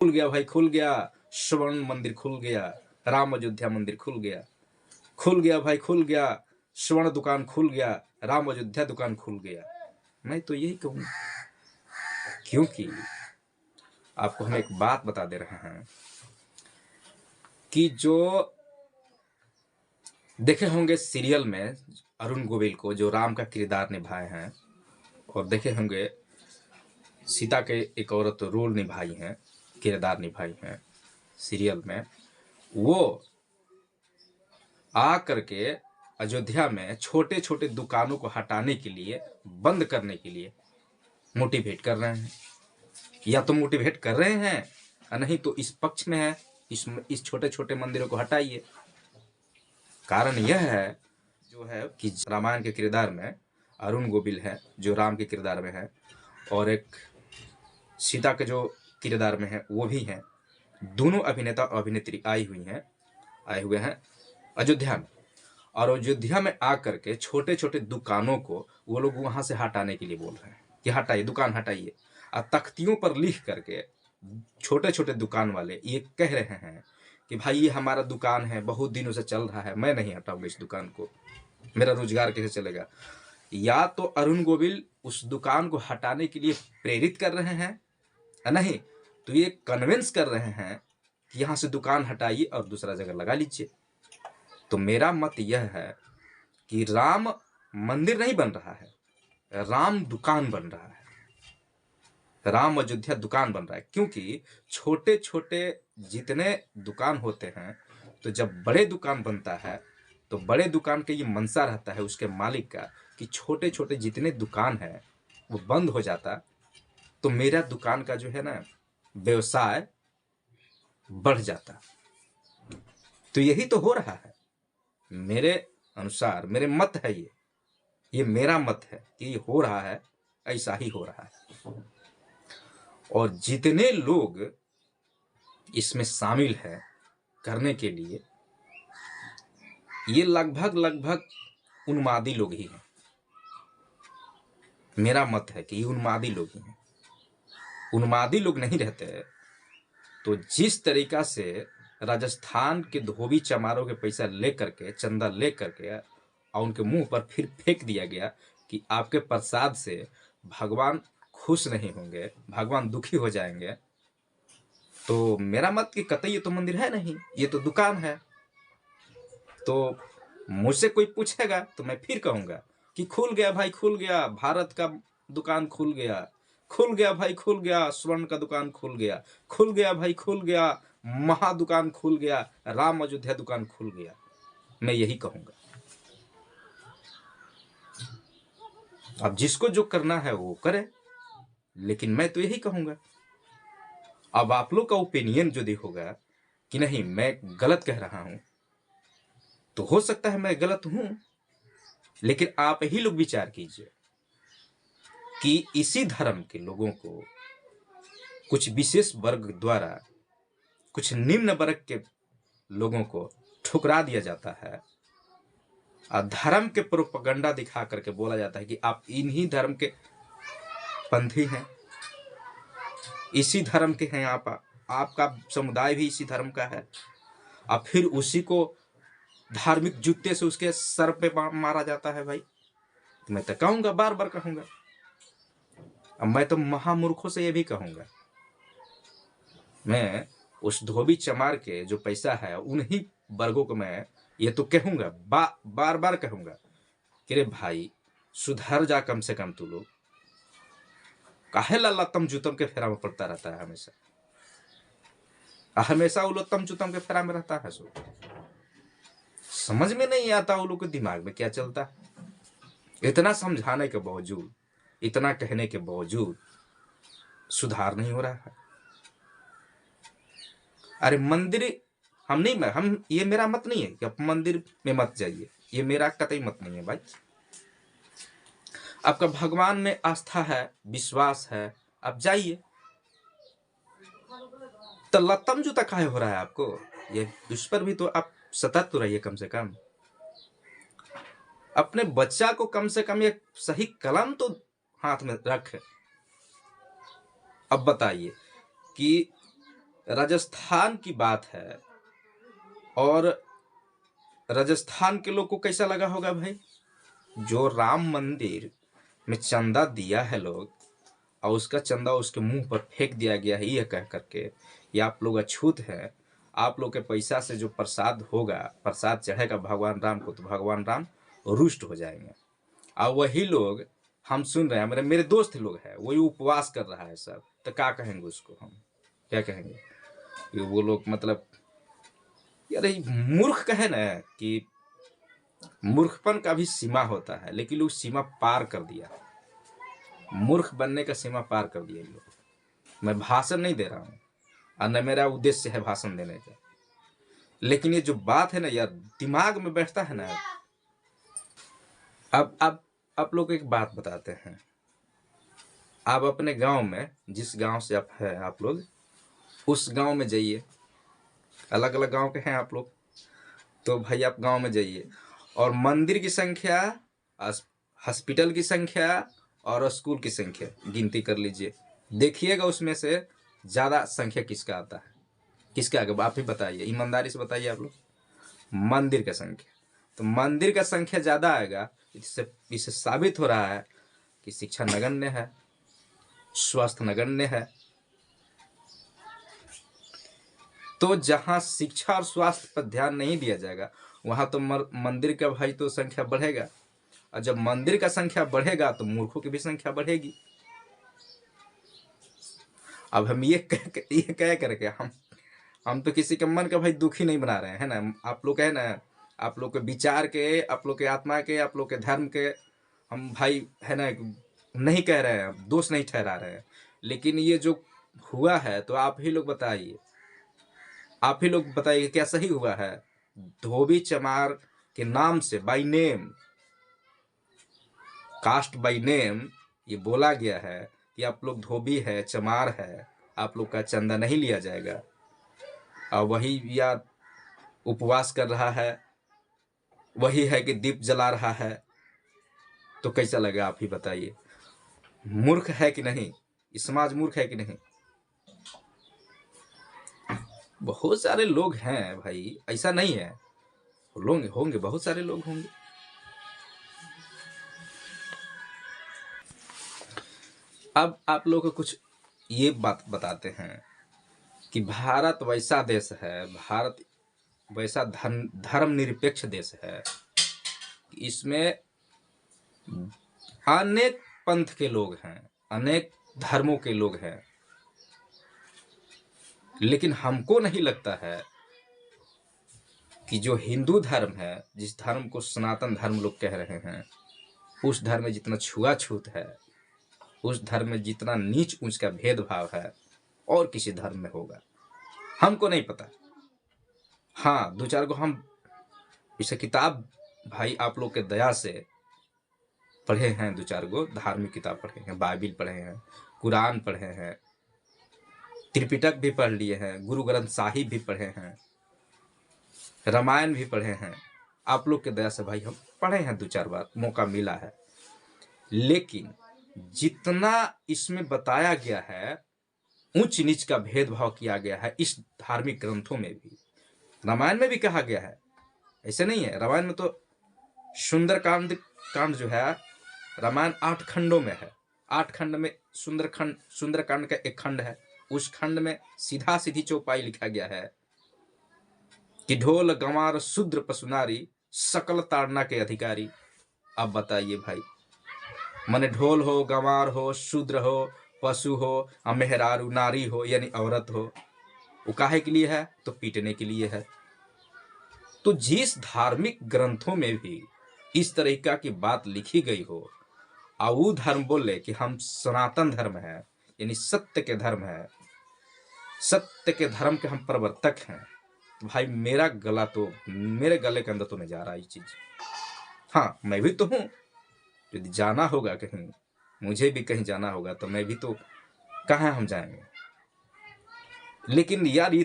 खुल गया भाई, खुल गया। स्वर्ण मंदिर खुल गया, राम अयोध्या मंदिर खुल गया। खुल गया भाई, खुल गया। स्वर्ण दुकान खुल गया, राम अयोध्या दुकान खुल गया। मैं तो यही कहूँ, क्योंकि आपको हम एक बात बता दे रहे हैं कि जो देखे होंगे सीरियल में अरुण गोविल को, जो राम का किरदार निभाए हैं, और देखे होंगे सीता के एक औरत रोल निभाई हैं, किरदार निभाई हैं सीरियल में, वो आ करके अयोध्या में छोटे छोटे दुकानों को हटाने के लिए, बंद करने के लिए मोटिवेट कर रहे हैं। या तो मोटिवेट कर रहे हैं, नहीं तो इस पक्ष में है, इस छोटे छोटे मंदिरों को हटाइए। कारण यह है जो है कि रामायण के किरदार में अरुण गोविल है, जो राम के किरदार में है, और एक सीता के जो किरदार में है वो भी है। दोनों अभिनेता और अभिनेत्री आए हुए हैं अयोध्या में, और अयोध्या में आकर के छोटे छोटे दुकानों को वो लोग वहां से हटाने के लिए बोल रहे हैं कि हटाइए, दुकान हटाइए। और तख्तियों पर लिख करके छोटे छोटे दुकान वाले ये कह रहे हैं कि भाई ये हमारा दुकान है, बहुत दिनों से चल रहा है, मैं नहीं हटाऊंगा इस दुकान को, मेरा रोजगार कैसे चलेगा। या तो अरुण गोविल उस दुकान को हटाने के लिए प्रेरित कर रहे हैं, नहीं तो ये कन्विंस कर रहे हैं कि यहाँ से दुकान हटाइए और दूसरा जगह लगा लीजिए। तो मेरा मत यह है कि राम मंदिर नहीं बन रहा है, राम दुकान बन रहा है, राम अयोध्या दुकान बन रहा है। क्योंकि छोटे छोटे जितने दुकान होते हैं, तो जब बड़े दुकान बनता है तो बड़े दुकान के ये मनसा रहता है उसके मालिक का कि छोटे छोटे जितने दुकान है वो बंद हो जाता, तो मेरा दुकान का जो है ना व्यवसाय बढ़ जाता। तो यही तो हो रहा है मेरे अनुसार, मेरे मत है ये मेरा मत है कि ये हो रहा है, ऐसा ही हो रहा है। और जितने लोग इसमें शामिल हैं करने के लिए, ये लगभग उन्मादी लोग ही हैं। मेरा मत है कि ये उन्मादी लोग ही हैं। उन्मादी लोग नहीं रहते तो जिस तरीका से राजस्थान के धोबी चमारों के पैसा ले करके, चंदा ले करके, और उनके मुंह पर फिर फेंक दिया गया कि आपके प्रसाद से भगवान खुश नहीं होंगे, भगवान दुखी हो जाएंगे, तो मेरा मत कि कतई ये तो मंदिर है नहीं, ये तो दुकान है। तो मुझसे कोई पूछेगा तो मैं फिर कहूंगा कि खुल गया भाई, खुल गया, भारत का दुकान खुल गया, खुल गया भाई, खुल गया, स्वर्ण का दुकान खुल गया, खुल गया भाई, खुल गया, महा दुकान खुल गया, राम अयोध्या दुकान खुल गया। मैं यही कहूंगा। अब जिसको जो करना है वो करे, लेकिन मैं तो यही कहूंगा। अब आप लोग का ओपिनियन जो होगा कि नहीं मैं गलत कह रहा हूं, तो हो सकता है मैं गलत हूं, लेकिन आप ही लोग विचार कीजिए कि इसी धर्म के लोगों को कुछ विशेष वर्ग द्वारा, कुछ निम्न वर्ग के लोगों को ठुकरा दिया जाता है, और धर्म के प्रोपगंडा दिखा करके बोला जाता है कि आप इन्हीं धर्म के पंथी हैं, इसी धर्म के हैं आप, आपका समुदाय भी इसी धर्म का है, और फिर उसी को धार्मिक जूते से उसके सर पे मारा जाता है। भाई तो मैं तो कहूंगा, बार बार कहूंगा, अब मैं तो महामूर्खों से ये भी कहूंगा, मैं उस धोबी चमार के जो पैसा है उन्हीं वर्गों को मैं ये तो कहूंगा, बार बार कहूंगा कि रे भाई सुधर जा, कम से कम तू लोग काहे लल्लतम जुतम के फेरा में पड़ता रहता है, हमेशा उल्लतम जुतम के फेरा में रहता है। समझ में नहीं आता वो लोग के दिमाग में क्या चलता है। इतना समझाने के बावजूद, इतना कहने के बावजूद सुधार नहीं हो रहा है। अरे मंदिर हम ये मेरा मत नहीं है कि आप मंदिर में मत जाइए, ये मेरा कतई मत नहीं है भाई। आपका भगवान में आस्था है, विश्वास है, आप जाइए। तो लतम जूता काहे हो रहा है आपको, ये उस पर भी तो आप सतर्क तो रहिए। कम से कम अपने बच्चा को कम से कम एक सही कलम तो हाथ में रखे। अब बताइए कि राजस्थान की बात है, और राजस्थान के लोग को कैसा लगा होगा भाई, जो राम मंदिर में चंदा दिया है लोग, और उसका चंदा उसके मुंह पर फेंक दिया गया है ये कह करके ये आप लोग अछूत है, आप लोग के पैसा से जो प्रसाद होगा, प्रसाद चढ़ेगा भगवान राम को, तो भगवान राम रुष्ट हो जाएंगे। और वही लोग हम सुन रहे हैं, मेरे दोस्त लोग हैं, वही उपवास कर रहा है सब, तो क्या कहेंगे उसको, हम क्या कहेंगे? ये वो लोग मतलब यार मूर्ख कहे ना कि मूर्खपन का भी सीमा होता है, लेकिन लोग सीमा पार कर दिया, मूर्ख बनने का सीमा पार कर दिया ये लोग। मैं भाषण नहीं दे रहा हूँ और न मेरा उद्देश्य है भाषण देने का, लेकिन ये जो बात है ना यार दिमाग में बैठता है ना। अब आप लोग एक बात बताते हैं, आप अपने गांव में, जिस गांव से आप है आप लोग, उस गांव में जाइए, अलग अलग गांव के हैं आप लोग, तो भाई आप गांव में जाइए और मंदिर की संख्या, हॉस्पिटल की संख्या और स्कूल की संख्या गिनती कर लीजिए, देखिएगा उसमें से ज़्यादा संख्या किसका आता है, किसका आगे, आप ही बताइए, ईमानदारी से बताइए आप लोग। मंदिर का संख्या, तो मंदिर का संख्या ज़्यादा आएगा, इससे साबित हो रहा है कि शिक्षा नगण्य है, स्वास्थ्य नगण्य है। तो जहाँ शिक्षा और स्वास्थ्य पर ध्यान नहीं दिया जाएगा वहाँ तो मंदिर का भाई तो संख्या बढ़ेगा, और जब मंदिर का संख्या बढ़ेगा तो मूर्खों की भी संख्या बढ़ेगी। अब हम ये कह करके हम तो किसी के मन का भाई दुखी नहीं बना रहे हैं ना, आप लोग है ना, आप लोग के विचार के, आप लोग के आत्मा के, आप लोग के धर्म के हम भाई है ना नहीं कह रहे हैं, दोष नहीं ठहरा रहे हैं, लेकिन ये जो हुआ है तो आप ही लोग बताइए, आप ही लोग बताइए क्या सही हुआ है? धोबी चमार के नाम से by name, caste by name ये बोला गया है कि आप लोग धोबी है, चमार है, आप लोग का चंदा नहीं लिया जाएगा, और वही या उपवास कर रहा है, वही है कि दीप जला रहा है, तो कैसा लगा आप ही बताइए? मूर्ख है कि नहीं, समाज मूर्ख है कि नहीं? बहुत सारे लोग हैं भाई, ऐसा नहीं है, लोग होंगे, बहुत सारे लोग होंगे। अब आप लोग को कुछ ये बात बताते हैं कि भारत वैसा देश है, भारत वैसा धर्म निरपेक्ष देश है, इसमें अनेक पंथ के लोग हैं, अनेक धर्मों के लोग हैं, लेकिन हमको नहीं लगता है कि जो हिंदू धर्म है, जिस धर्म को सनातन धर्म लोग कह रहे हैं, उस धर्म में जितना छुआछूत है, उस धर्म में जितना नीच ऊंच का भेदभाव है, और किसी धर्म में होगा, हमको नहीं पता। हाँ, दो चार को हम इसे किताब भाई आप लोग के दया से पढ़े हैं, दो चार गो धार्मिक किताब पढ़े हैं, बाइबिल पढ़े हैं, कुरान पढ़े हैं, त्रिपिटक भी पढ़ लिए हैं, गुरु ग्रंथ साहिब भी पढ़े हैं, रामायण भी पढ़े हैं, आप लोग के दया से भाई हम पढ़े हैं, दो चार बार मौका मिला है। लेकिन जितना इसमें बताया गया है, ऊंच नीच का भेदभाव किया गया है इस धार्मिक ग्रंथों में भी, रामायण में भी कहा गया है, ऐसे नहीं है। रामायण में तो सुंदरकांड जो है, रामायण 8 खंडों में है, 8 खंड में सुंदरकांड का एक खंड है, उस खंड में सीधा सीधी चौपाई लिखा गया है कि ढोल गंवार शूद्र पशुनारी सकल ताड़ना के अधिकारी। अब बताइए भाई, माने ढोल हो, गंवार हो, शूद्र हो, पशु हो, मेहरारू नारी हो, यानी औरत हो, वो काहे के लिए है? तो पीटने के लिए है। तो जिस धार्मिक ग्रंथों में भी इस तरीका की बात लिखी गई हो, और वो धर्म बोले कि हम सनातन धर्म है, यानी सत्य के धर्म है, सत्य के धर्म के हम प्रवर्तक हैं, तो भाई मेरे गले के अंदर तो नहीं जा रहा ये चीज। हाँ, मैं भी तो हूँ, यदि जाना होगा कहीं, मुझे भी कहीं जाना होगा, तो मैं भी तो, कहाँ हम जाएंगे? लेकिन यार ये